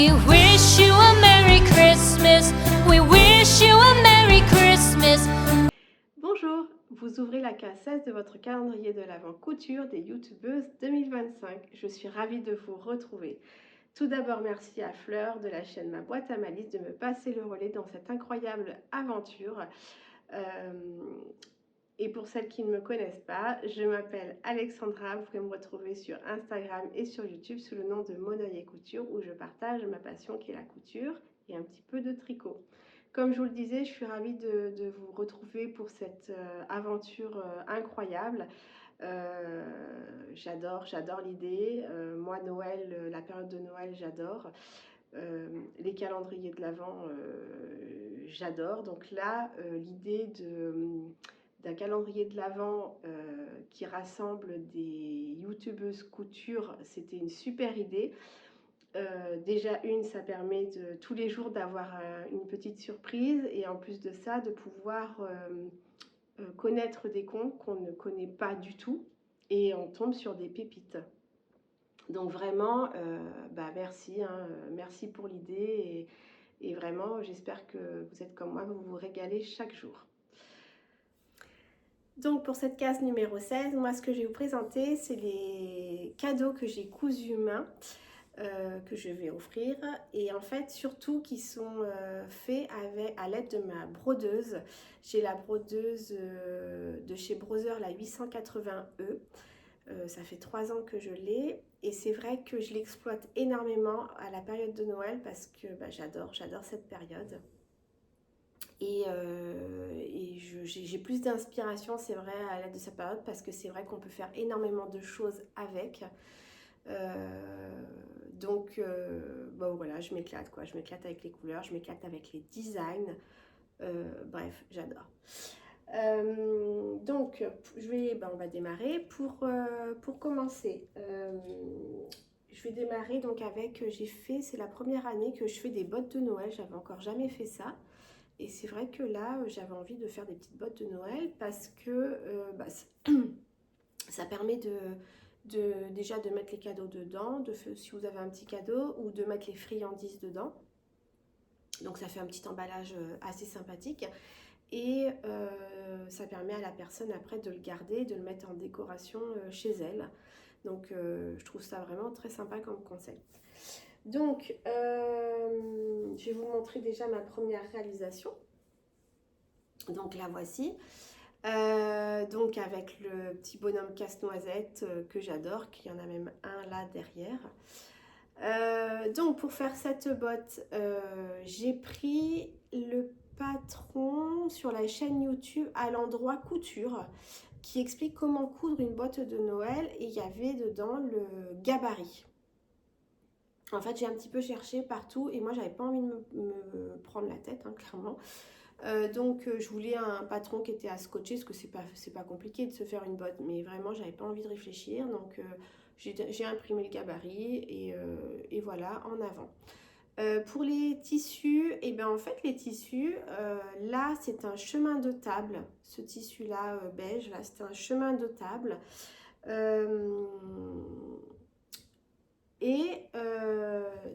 We wish you a Merry Christmas. We wish you a Merry Christmas. Bonjour, vous ouvrez la case 16 de votre calendrier de l'Avent couture des youtubeuses 2025. Je suis ravie de vous retrouver. Tout d'abord, merci à Fleur de la chaîne Ma Boîte à Malice de me passer le relais dans cette incroyable aventure. Et pour celles qui ne me connaissent pas, je m'appelle Alexandra. Vous pouvez me retrouver sur Instagram et sur YouTube sous le nom de Mon Oeil et Couture, où je partage ma passion qui est la couture et un petit peu de tricot. Comme je vous le disais, je suis ravie de vous retrouver pour cette aventure incroyable. J'adore l'idée. Moi, Noël, la période de Noël, j'adore. Les calendriers de l'Avent, j'adore. Donc là, l'idée d'un calendrier de l'Avent qui rassemble des youtubeuses couture, c'était une super idée. Déjà ça permet de tous les jours d'avoir une petite surprise et en plus de ça de pouvoir connaître des comptes qu'on ne connaît pas du tout et on tombe sur des pépites. Donc vraiment merci, merci pour l'idée et vraiment j'espère que vous êtes comme moi, que vous vous régalez chaque jour. Donc pour cette case numéro 16, moi ce que je vais vous présenter, c'est les cadeaux que j'ai cousus main, que je vais offrir, et en fait surtout qui sont faits à l'aide de ma brodeuse. J'ai la brodeuse de chez Brother, la 880E. Ça fait 3 ans que je l'ai et c'est vrai que je l'exploite énormément à la période de Noël parce que j'adore cette période. Et j'ai plus d'inspiration, c'est vrai, à l'aide de cette période parce que c'est vrai qu'on peut faire énormément de choses avec. Voilà, je m'éclate quoi, je m'éclate avec les couleurs, je m'éclate avec les designs. Bref, j'adore. Donc, on va démarrer. Pour commencer, je vais démarrer donc avec, c'est la première année que je fais des bottes de Noël, j'avais encore jamais fait ça. Et c'est vrai que là, j'avais envie de faire des petites bottes de Noël parce que ça permet déjà de mettre les cadeaux dedans, si vous avez un petit cadeau, ou de mettre les friandises dedans. Donc ça fait un petit emballage assez sympathique. Et ça permet à la personne après de le garder, de le mettre en décoration chez elle. Donc je trouve ça vraiment très sympa comme concept. Donc je vais vous montrer déjà ma première réalisation. Donc la voici. Donc avec le petit bonhomme casse-noisette que j'adore, qu'il y en a même un là derrière. Donc pour faire cette botte, j'ai pris le patron sur la chaîne YouTube à l'endroit couture qui explique comment coudre une botte de Noël et il y avait dedans le gabarit. En fait j'ai un petit peu cherché partout et moi j'avais pas envie de me prendre la tête clairement. Donc je voulais un patron qui était à scotcher parce que c'est pas compliqué de se faire une botte, mais vraiment j'avais pas envie de réfléchir, donc j'ai imprimé le gabarit et voilà, en avant. Pour les tissus, en fait les tissus, là c'est un chemin de table, ce tissu là beige, là c'est un chemin de table.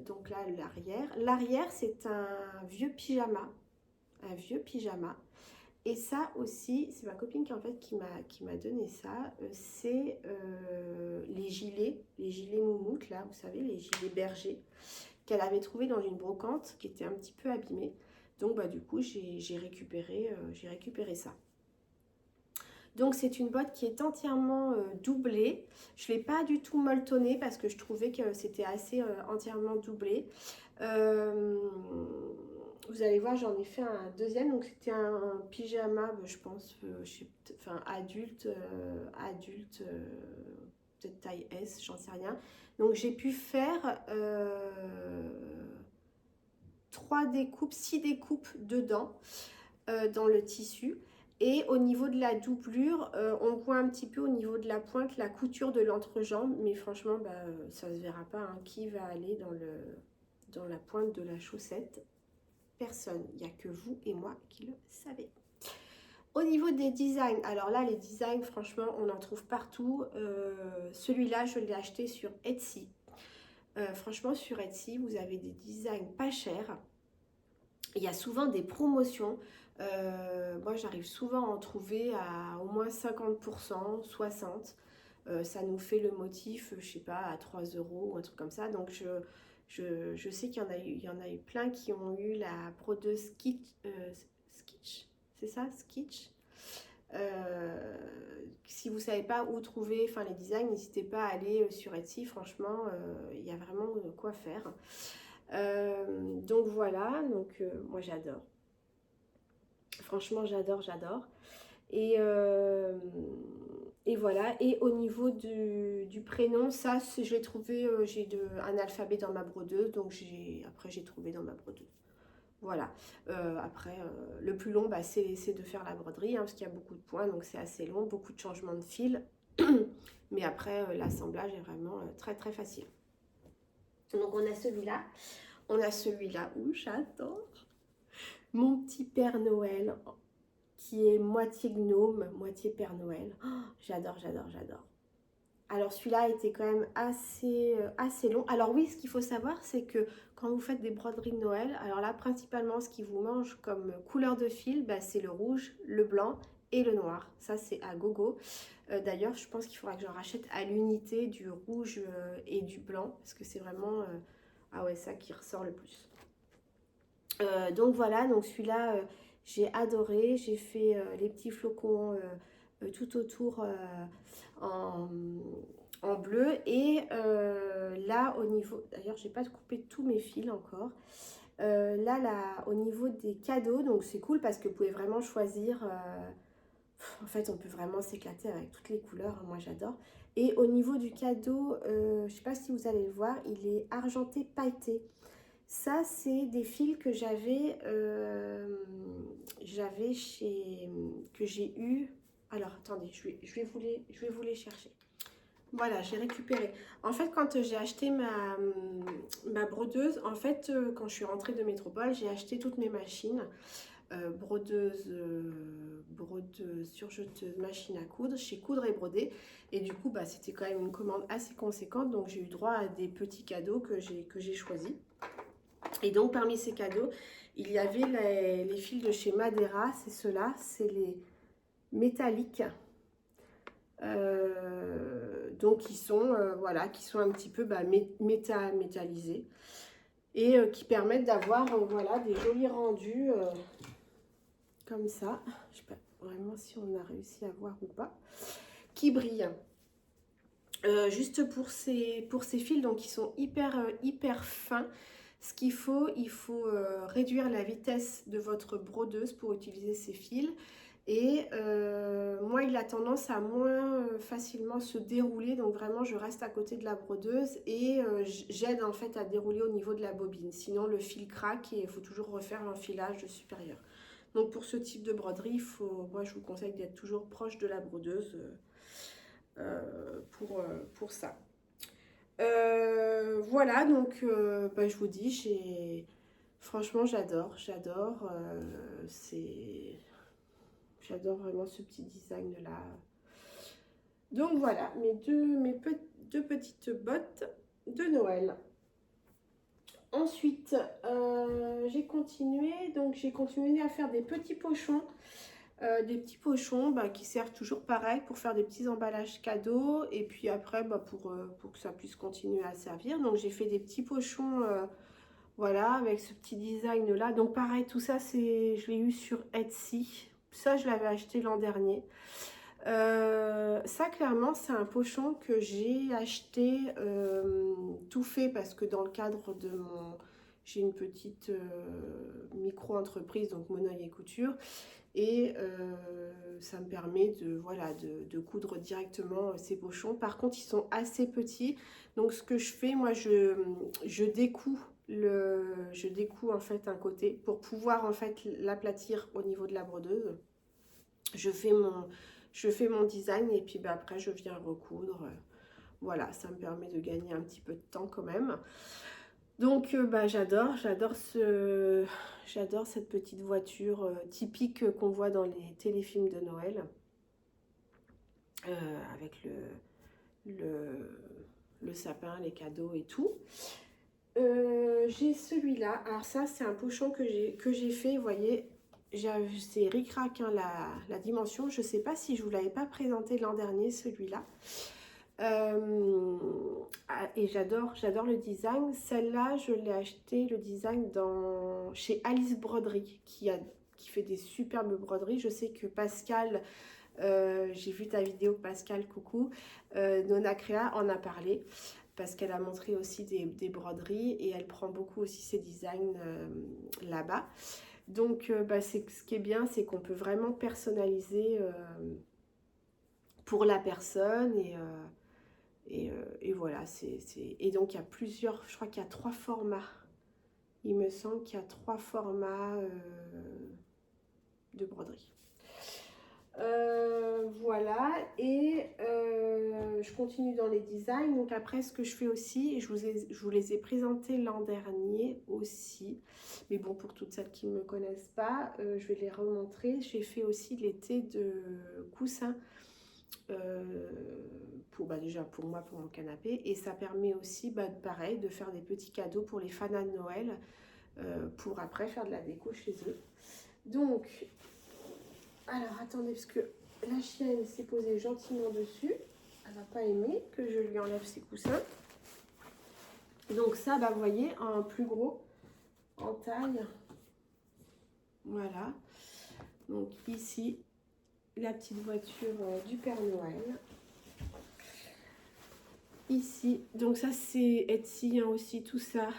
Donc là l'arrière c'est un vieux pyjama. Et ça aussi c'est ma copine qui m'a donné ça, c'est les gilets moumoutes là, vous savez, les gilets bergers qu'elle avait trouvé dans une brocante qui était un petit peu abîmée. Donc du coup j'ai récupéré ça. Donc c'est une botte qui est entièrement doublée. Je ne l'ai pas du tout molletonnée parce que je trouvais que c'était assez entièrement doublé. Vous allez voir, j'en ai fait un deuxième. Donc c'était un pyjama, je pense, adulte, peut-être taille S, j'en sais rien. Donc j'ai pu faire 6 découpes dedans, dans le tissu. Et au niveau de la doublure, on voit un petit peu au niveau de la pointe la couture de l'entrejambe, mais franchement ça se verra pas qui va aller dans la pointe de la chaussette. Personne, il n'y a que vous et moi qui le savez. Au niveau des designs, alors là les designs franchement on en trouve partout. Celui-là je l'ai acheté sur Etsy. Franchement, sur Etsy, vous avez des designs pas chers. Il y a souvent des promotions. Moi, j'arrive souvent à en trouver à au moins 50%, 60%. Ça nous fait le motif, je sais pas, à 3 euros ou un truc comme ça. Donc, je sais qu'il y en a eu plein qui ont eu la brodeuse Skitch. C'est ça, Skitch? Si vous savez pas où trouver les designs, n'hésitez pas à aller sur Etsy. Franchement, il y a vraiment quoi faire. Donc voilà, moi j'adore. Franchement, j'adore. Et, et voilà. Et au niveau du prénom, ça, je l'ai trouvé, un alphabet dans ma brodeuse, donc après j'ai trouvé dans ma brodeuse. Voilà. Après, le plus long, c'est de faire la broderie, hein, parce qu'il y a beaucoup de points, donc c'est assez long, beaucoup de changements de fil. Mais après, l'assemblage est vraiment très très facile. Donc on a celui-là. On a celui-là où j'adore. Mon petit Père Noël, qui est moitié gnome, moitié Père Noël. Oh, j'adore. Alors celui-là était quand même assez long. Alors oui, ce qu'il faut savoir, c'est que quand vous faites des broderies de Noël, alors là, principalement, ce qui vous mange comme couleur de fil, c'est le rouge, le blanc et le noir. Ça, c'est à gogo. D'ailleurs, je pense qu'il faudra que j'en rachète à l'unité du rouge et du blanc, parce que c'est vraiment ça qui ressort le plus. Donc voilà, donc celui-là, j'ai adoré. J'ai fait les petits flocons tout autour en bleu. Et là, au niveau... D'ailleurs, j'ai pas coupé tous mes fils encore. Là, au niveau des cadeaux, donc c'est cool parce que vous pouvez vraiment choisir... en fait, on peut vraiment s'éclater avec toutes les couleurs. Moi, j'adore. Et au niveau du cadeau, je sais pas si vous allez le voir, il est argenté pailleté. Ça, c'est des fils que que j'ai eu. Alors, attendez, je vais vous les chercher. Voilà, j'ai récupéré. En fait, quand j'ai acheté ma brodeuse, en fait, quand je suis rentrée de métropole, j'ai acheté toutes mes machines. Brodeuse, surjeteuse, machine à coudre, chez Coudre et Broder. Et du coup, c'était quand même une commande assez conséquente. Donc, j'ai eu droit à des petits cadeaux que j'ai choisis. Et donc, parmi ces cadeaux, il y avait les fils de chez Madera. C'est ceux-là, c'est les métalliques. Donc, qui sont un petit peu métallisés. Et qui permettent d'avoir des jolis rendus comme ça. Je sais pas vraiment si on a réussi à voir ou pas. Qui brillent. Juste pour ces fils, donc ils sont hyper fins. Ce qu'il faut, il faut réduire la vitesse de votre brodeuse pour utiliser ces fils. Et moi, il a tendance à moins facilement se dérouler. Donc vraiment, je reste à côté de la brodeuse et j'aide en fait à dérouler au niveau de la bobine. Sinon, le fil craque et il faut toujours refaire l'enfilage supérieur. Donc pour ce type de broderie, moi, je vous conseille d'être toujours proche de la brodeuse pour ça. Voilà, donc je vous dis, franchement j'adore, j'adore vraiment ce petit design là. Donc voilà, mes deux petites bottes de Noël. Ensuite, j'ai continué à faire des petits pochons. Qui servent toujours pareil pour faire des petits emballages cadeaux et puis après pour que ça puisse continuer à servir. Donc j'ai fait des petits pochons avec ce petit design là. Donc pareil, tout ça je l'ai eu sur Etsy. Ça je l'avais acheté l'an dernier. Ça clairement c'est un pochon que j'ai acheté tout fait parce que dans le cadre de j'ai une petite micro-entreprise, donc Monoeil et Couture. Et ça me permet de coudre directement ces pochons. Par contre, ils sont assez petits. Donc, ce que je fais, moi, je découds en fait un côté pour pouvoir en fait l'aplatir au niveau de la brodeuse. Je fais mon design et puis après, je viens recoudre. Voilà, ça me permet de gagner un petit peu de temps quand même. Donc j'adore cette petite voiture typique qu'on voit dans les téléfilms de Noël avec le sapin, les cadeaux et tout. J'ai celui-là. Alors ça, c'est un pochon que j'ai fait, vous voyez. C'est ric-rac hein, la dimension. Je ne sais pas si je ne vous l'avais pas présenté l'an dernier, celui-là. Et j'adore le design. Celle-là, je l'ai acheté le design chez Alice Broderie qui fait des superbes broderies. Je sais que Pascal, j'ai vu ta vidéo Pascal, coucou, Nona Créa en a parlé parce qu'elle a montré aussi des broderies et elle prend beaucoup aussi ses designs là-bas. Donc ce qui est bien, c'est qu'on peut vraiment personnaliser pour la personne et voilà, et donc il y a plusieurs, je crois qu'il y a 3 formats. Il me semble qu'il y a 3 formats de broderie. Voilà, et je continue dans les designs. Donc après, ce que je fais aussi, je vous les ai présentés l'an dernier aussi, mais bon, pour toutes celles qui ne me connaissent pas, je vais les remontrer. J'ai fait aussi l'été de coussins déjà pour moi, pour mon canapé, et ça permet aussi pareil de faire des petits cadeaux pour les fanats de Noël pour après faire de la déco chez eux. Donc alors attendez, parce que la chienne s'est posée gentiment dessus, elle va pas aimer que je lui enlève ses coussins. Donc ça, vous voyez, en plus gros, en taille, voilà. Donc ici, la petite voiture du Père Noël. Ici, donc ça c'est Etsy hein, aussi, tout ça.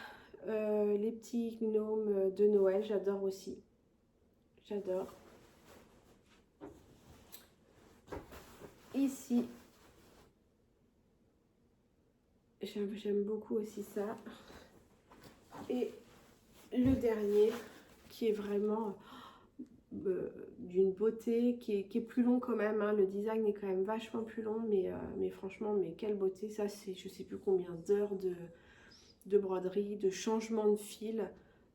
Les petits gnomes de Noël, j'adore aussi. J'adore. Ici, j'aime beaucoup aussi ça. Et le dernier, qui est vraiment d'une beauté, qui est plus long quand même. Hein. Le design est quand même vachement plus long, mais franchement, mais quelle beauté. Ça, c'est je sais plus combien d'heures de broderie, de changement de fil.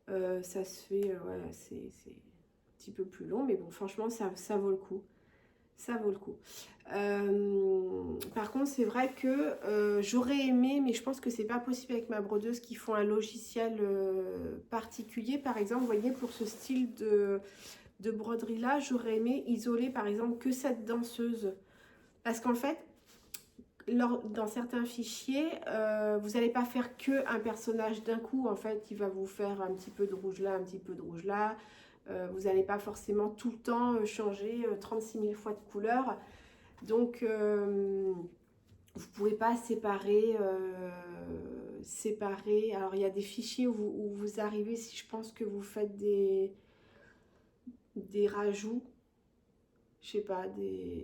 Ça se fait, voilà, c'est un petit peu plus long, mais bon, franchement, ça vaut le coup. Ça vaut le coup. Par contre, c'est vrai que j'aurais aimé, mais je pense que c'est pas possible avec ma brodeuse qui font un logiciel particulier. Par exemple, vous voyez, pour ce style de broderie là, j'aurais aimé isoler par exemple que cette danseuse. Parce qu'en fait, dans certains fichiers, vous n'allez pas faire que un personnage d'un coup. En fait, il va vous faire un petit peu de rouge là, un petit peu de rouge là. Vous n'allez pas forcément tout le temps changer 36 000 fois de couleur. Donc, vous ne pouvez pas séparer. Alors, il y a des fichiers où vous arrivez, si je pense que vous faites des rajouts. Je sais pas,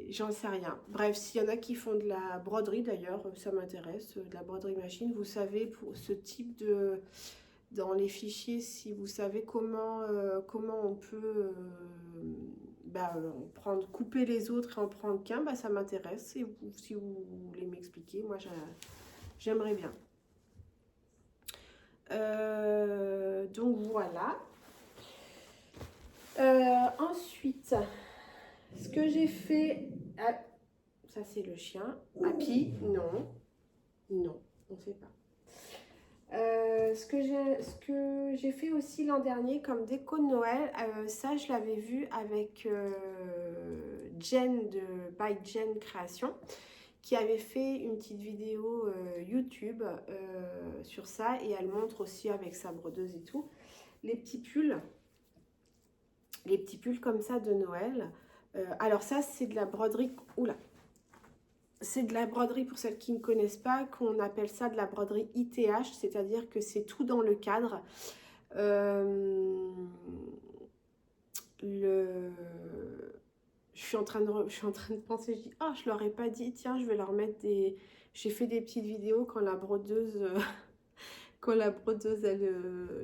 j'en sais rien. Bref, s'il y en a qui font de la broderie, d'ailleurs, ça m'intéresse, de la broderie machine. Vous savez, pour ce type de... Dans les fichiers, si vous savez comment on peut couper les autres et en prendre qu'un, ça m'intéresse. Et si vous voulez m'expliquer, moi j'aimerais bien. Donc voilà. Ensuite, ce que j'ai fait... Ah, ça c'est le chien. Happy, non. Non, on ne fait pas. Ce que j'ai fait aussi l'an dernier comme déco de Noël, ça je l'avais vu avec Jen de By Jen Création, qui avait fait une petite vidéo YouTube sur ça, et elle montre aussi avec sa brodeuse et tout les petits pulls comme ça de Noël. Alors ça c'est de la broderie, oula, c'est de la broderie, pour celles qui ne connaissent pas, qu'on appelle ça de la broderie ITH, c'est-à-dire que c'est tout dans le cadre. Je suis en train de penser, je dis, oh, je leur ai pas dit, tiens, je vais leur mettre des... J'ai fait des petites vidéos quand la brodeuse...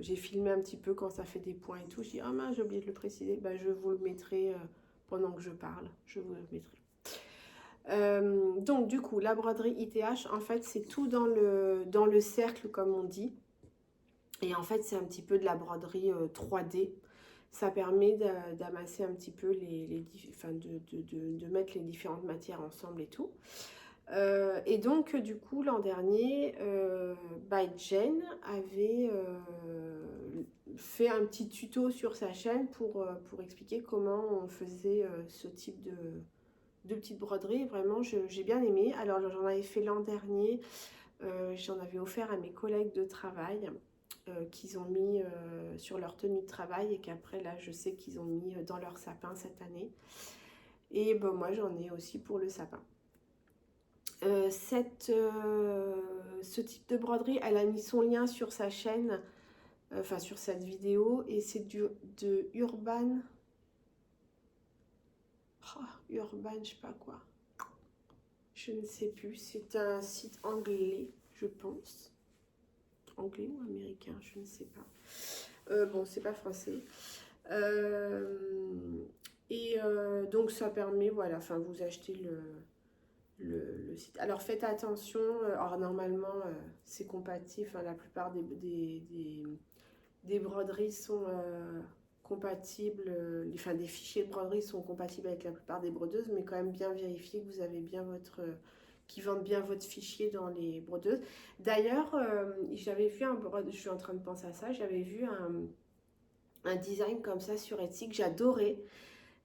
j'ai filmé un petit peu quand ça fait des points et tout. Je dis, ah mince, j'ai oublié de le préciser. Je vous le mettrai pendant que je parle. Je vous le mettrai. Donc du coup, la broderie ITH, en fait, c'est tout dans le cercle, comme on dit. Et en fait, c'est un petit peu de la broderie 3D. Ça permet d'amasser un petit peu de mettre les différentes matières ensemble et tout. Et donc, du coup, l'an dernier, Jen avait fait un petit tuto sur sa chaîne pour expliquer comment on faisait ce type de petites broderies. Vraiment, j'ai bien aimé. Alors, j'en avais fait l'an dernier. J'en avais offert à mes collègues de travail qu'ils ont mis sur leur tenue de travail et qu'après, là, je sais qu'ils ont mis dans leur sapin cette année. Et bon, moi, j'en ai aussi pour le sapin. Ce type de broderie, elle a mis son lien sur sa chaîne, enfin sur cette vidéo, et c'est de Urban, Urban, je sais pas quoi, je ne sais plus, c'est un site anglais, je pense, anglais ou américain, je ne sais pas, bon, c'est pas français, donc ça permet, voilà, enfin vous achetez le site. Alors faites attention, alors normalement c'est compatible, enfin, la plupart des broderies sont compatibles, enfin des fichiers de broderie sont compatibles avec la plupart des brodeuses, mais quand même bien vérifier que vous avez bien qu'ils vendent bien votre fichier dans les brodeuses. D'ailleurs, j'avais vu je suis en train de penser à ça, j'avais vu un design comme ça sur Etsy que j'adorais.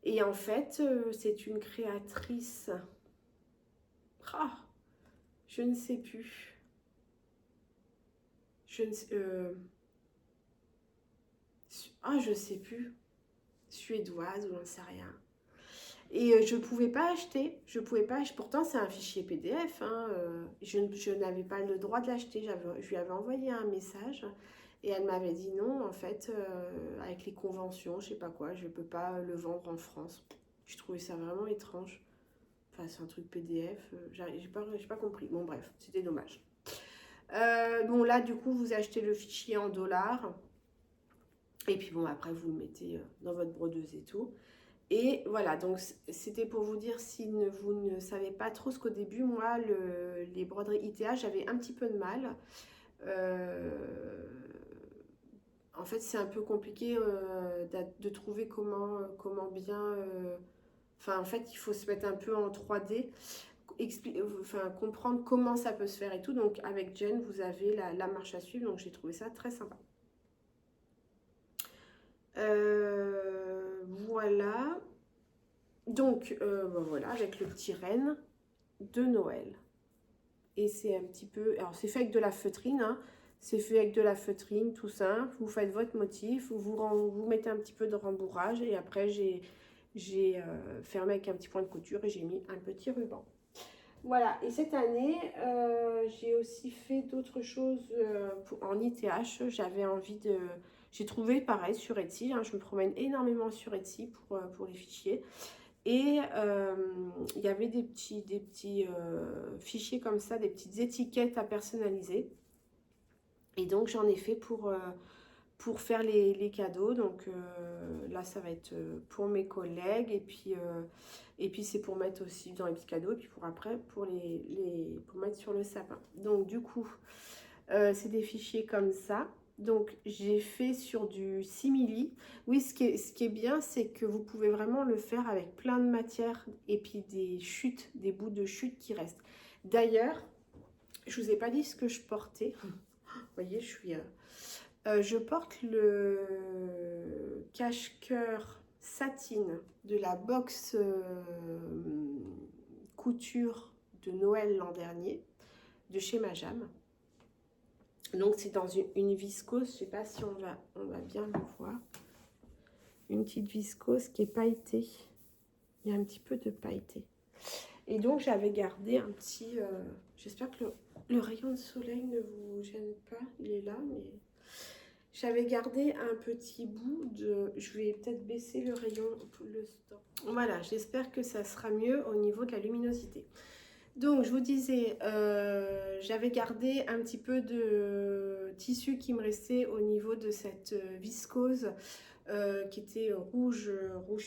Et en fait, c'est une créatrice. Ah, je ne sais plus. Je je sais plus. Suédoise ou j'en sais rien. Et je pouvais pas acheter. Pourtant, c'est un fichier PDF. Hein, je n'avais pas le droit de l'acheter. Je lui avais envoyé un message. Et elle m'avait dit non, en fait, avec les conventions, je sais pas quoi, je peux pas le vendre en France. Je trouvais ça vraiment étrange. Enfin, c'est un truc PDF. J'ai pas compris. Bon, bref, c'était dommage. Bon, là, du coup, vous achetez le fichier en dollars. Et puis, bon, après, vous le mettez dans votre brodeuse et tout. Et voilà, donc c'était pour vous dire si vous ne savez pas trop ce qu'au début, moi, les broderies ITA, j'avais un petit peu de mal. En fait, c'est un peu compliqué de trouver comment bien... Enfin, en fait, il faut se mettre un peu en 3D, comprendre comment ça peut se faire et tout. Donc, avec Jen, vous avez la marche à suivre. Donc, j'ai trouvé ça très sympa. Voilà. Donc, voilà, avec le petit renne de Noël. Et c'est un petit peu... Alors, c'est fait avec de la feutrine, hein. C'est fait avec de la feutrine, tout simple. Vous faites votre motif, vous mettez un petit peu de rembourrage. Et après, j'ai fermé avec un petit point de couture et j'ai mis un petit ruban. Voilà, et cette année, j'ai aussi fait d'autres choses en ITH. J'avais envie de... J'ai trouvé pareil sur Etsy, hein, je me promène énormément sur Etsy pour les fichiers. Et il y avait des petits fichiers comme ça, des petites étiquettes à personnaliser. Et donc j'en ai fait pour faire les cadeaux. Donc là, ça va être pour mes collègues. Et puis c'est pour mettre aussi dans les petits cadeaux. Et puis pour après, pour mettre sur le sapin. Donc du coup, c'est des fichiers comme ça. Donc j'ai fait sur du simili. Oui, ce qui est bien, c'est que vous pouvez vraiment le faire avec plein de matières. Et puis des bouts de chute qui restent. D'ailleurs, je vous ai pas dit ce que je portais. Vous voyez, je porte le cache-cœur satine de la box couture de Noël l'an dernier, de chez Majam. Donc c'est dans une viscose, je ne sais pas si on va bien le voir. Une petite viscose qui est pailletée. Il y a un petit peu de pailleté. Et donc j'avais gardé un petit... J'espère que le rayon de soleil ne vous gêne pas. Il est là, mais... J'avais gardé un petit bout de... Je vais peut-être baisser le rayon, le stop. Voilà, j'espère que ça sera mieux au niveau de la luminosité. Donc, je vous disais, j'avais gardé un petit peu de tissu qui me restait au niveau de cette viscose qui était rouge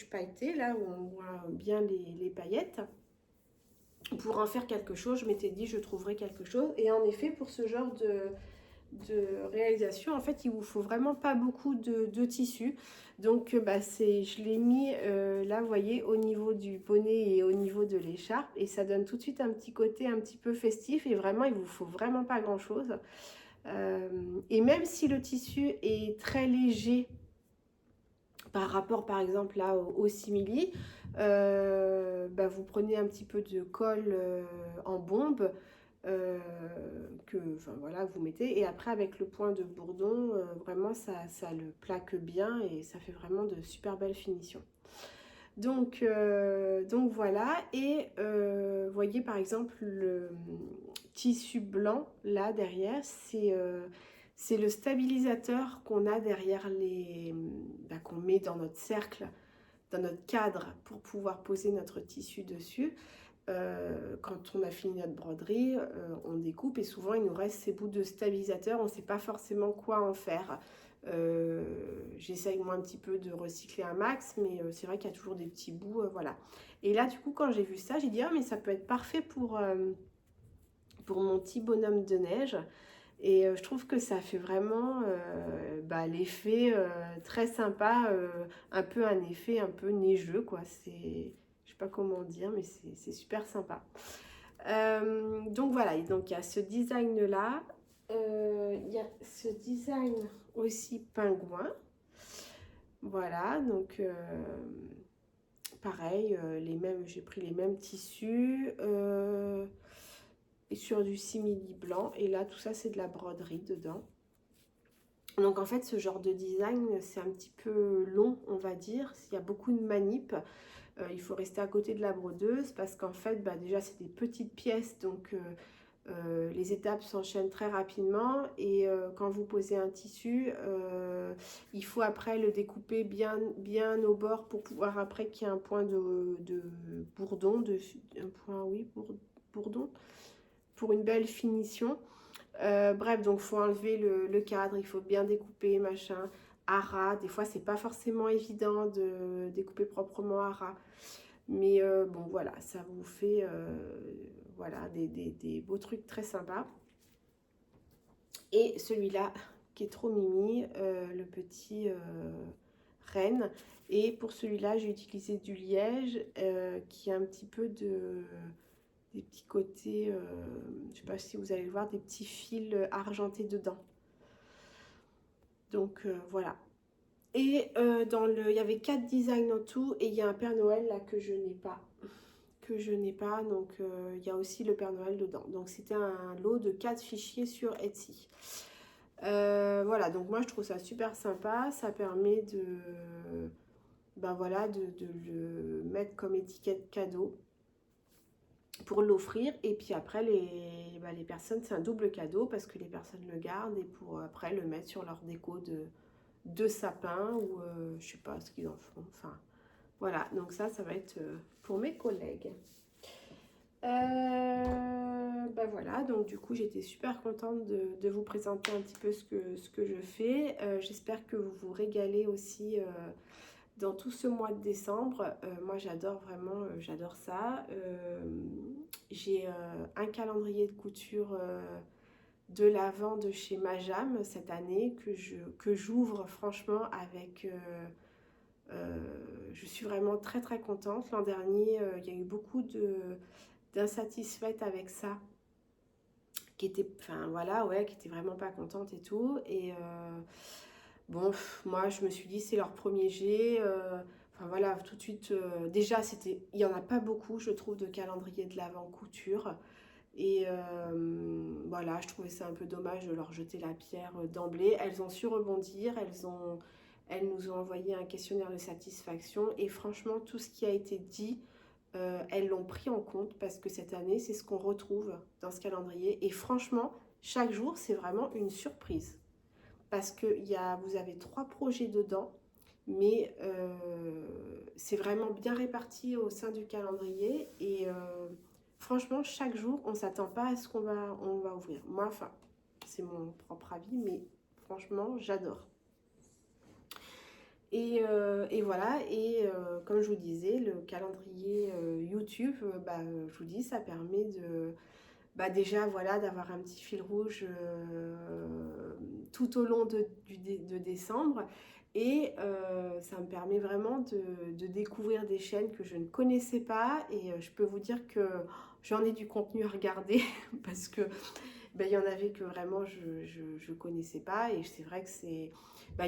pailleté, là où on voit bien les paillettes. Pour en faire quelque chose, je m'étais dit je trouverais quelque chose. Et en effet, pour ce genre de réalisation. En fait, il vous faut vraiment pas beaucoup de tissu. Donc, je l'ai mis là, vous voyez, au niveau du bonnet et au niveau de l'écharpe. Et ça donne tout de suite un petit côté un petit peu festif. Et vraiment, il vous faut vraiment pas grand-chose. Et même si le tissu est très léger par rapport, par exemple, là, au simili, vous prenez un petit peu de colle en bombe enfin voilà, vous mettez, et après avec le point de bourdon, vraiment ça le plaque bien et ça fait vraiment de super belles finitions. Donc voilà, et vous voyez par exemple le tissu blanc là derrière, c'est le stabilisateur qu'on a derrière qu'on met dans notre cercle, dans notre cadre pour pouvoir poser notre tissu dessus. Quand on a fini notre broderie, on découpe et souvent il nous reste ces bouts de stabilisateur, on ne sait pas forcément quoi en faire. J'essaye moi un petit peu de recycler un max, mais c'est vrai qu'il y a toujours des petits bouts, voilà. Et là du coup quand j'ai vu ça, j'ai dit ah mais ça peut être parfait pour mon petit bonhomme de neige. Et je trouve que ça fait vraiment l'effet très sympa, un peu un effet un peu neigeux quoi. Je sais pas comment dire, mais c'est super sympa. Donc voilà, donc il y a ce design là, il y a ce design aussi pingouin. Voilà, donc pareil, j'ai pris les mêmes tissus et sur du simili blanc. Et là, tout ça, c'est de la broderie dedans. Donc en fait, ce genre de design, c'est un petit peu long, on va dire. Il y a beaucoup de manip. Il faut rester à côté de la brodeuse parce qu'en fait, déjà, c'est des petites pièces. Donc les étapes s'enchaînent très rapidement. Et quand vous posez un tissu, il faut après le découper bien, bien au bord pour pouvoir après qu'il y ait un point de bourdon. Un point, oui, bourdon. Pour une belle finition. Bref, donc il faut enlever le cadre, il faut bien découper, machin, à ras. Des fois, c'est pas forcément évident de découper proprement à ras. Mais bon, voilà, ça vous fait voilà, des beaux trucs très sympas. Et celui-là, qui est trop mimi, le petit renne. Et pour celui-là, j'ai utilisé du liège qui a un petit peu des petits côtés, je sais pas si vous allez le voir, des petits fils argentés dedans. Donc voilà. Et il y avait 4 designs en tout et il y a un Père Noël là que je n'ai pas. Donc il y a aussi le Père Noël dedans. Donc c'était un lot de 4 fichiers sur Etsy. Voilà, donc moi je trouve ça super sympa. Ça permet voilà, de le mettre comme étiquette cadeau pour l'offrir. Et puis après, les personnes, c'est un double cadeau parce que les personnes le gardent et pour après le mettre sur leur déco de sapin ou je sais pas ce qu'ils en font. Enfin, voilà, donc ça va être pour mes collègues. Voilà, donc du coup j'étais super contente de vous présenter un petit peu ce que je fais. J'espère que vous vous régalez aussi dans tout ce mois de décembre. Moi j'adore vraiment, j'adore ça. J'ai un calendrier de couture de l'Avent de chez Majam cette année que j'ouvre franchement avec... je suis vraiment très très contente. L'an dernier, il y a eu beaucoup d'insatisfaites avec ça, qui étaient, enfin voilà, ouais, qui étaient vraiment pas contentes et tout. Et bon, moi je me suis dit c'est leur premier jet. Enfin voilà, tout de suite, déjà il y en a pas beaucoup, je trouve, de calendrier de l'Avent couture. Et voilà, je trouvais ça un peu dommage de leur jeter la pierre d'emblée. Elles ont su rebondir, elles nous ont envoyé un questionnaire de satisfaction et franchement, tout ce qui a été dit, elles l'ont pris en compte parce que cette année, c'est ce qu'on retrouve dans ce calendrier. Et franchement, chaque jour, c'est vraiment une surprise parce que vous avez 3 projets dedans, mais c'est vraiment bien réparti au sein du calendrier et franchement, chaque jour, on ne s'attend pas à ce qu'on va ouvrir. Moi, enfin, c'est mon propre avis, mais franchement, j'adore. Et voilà, et comme je vous disais, le calendrier YouTube, je vous dis, ça permet bah déjà voilà, d'avoir un petit fil rouge tout au long de décembre. Et ça me permet vraiment de découvrir des chaînes que je ne connaissais pas. Et je peux vous dire que j'en ai du contenu à regarder parce que ben, il y en avait que vraiment je connaissais pas. Et c'est vrai que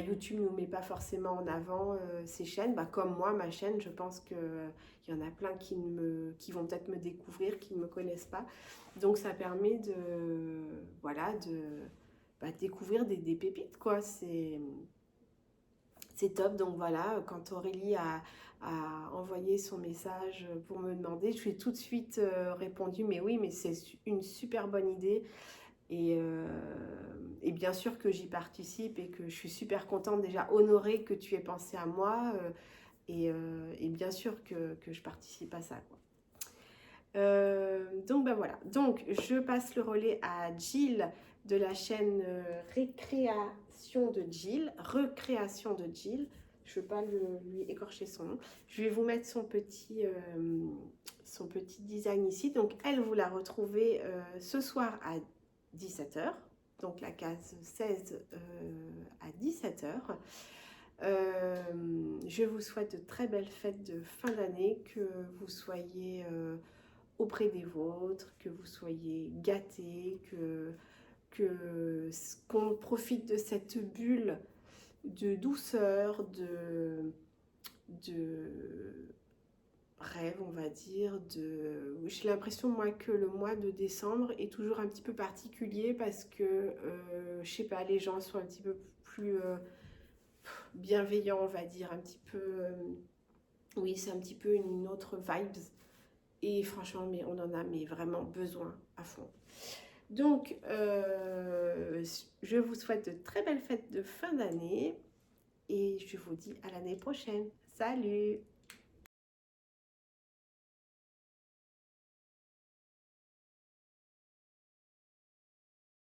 YouTube ne nous met pas forcément en avant ces chaînes. Bah, comme moi, ma chaîne, je pense qu'il y en a plein qui vont peut-être me découvrir, qui ne me connaissent pas. Donc ça permet voilà, de découvrir des pépites, quoi. C'est top. Donc voilà, quand Aurélie a envoyé son message pour me demander, je lui ai tout de suite répondu, mais oui, mais c'est une super bonne idée. Et bien sûr que j'y participe et que je suis super contente, déjà honorée que tu aies pensé à moi. Et bien sûr que je participe à ça, quoi. Donc ben voilà, donc je passe le relais à Jill de la chaîne Récréation de Jill, Recréation de Jill. Je ne veux pas lui écorcher son nom. Je vais vous mettre son petit design ici. Donc elle, vous la retrouvez ce soir à 17h. Donc la case 16 à 17h. Je vous souhaite de très belles fêtes de fin d'année, que vous soyez auprès des vôtres, que vous soyez gâtés, qu'on profite de cette bulle de douceur, de rêve, on va dire. J'ai l'impression, moi, que le mois de décembre est toujours un petit peu particulier parce que, je sais pas, les gens sont un petit peu plus bienveillants, on va dire, un petit peu... oui, c'est un petit peu une autre vibes. Et franchement, mais on en a vraiment besoin à fond. Donc, je vous souhaite de très belles fêtes de fin d'année et je vous dis à l'année prochaine. Salut!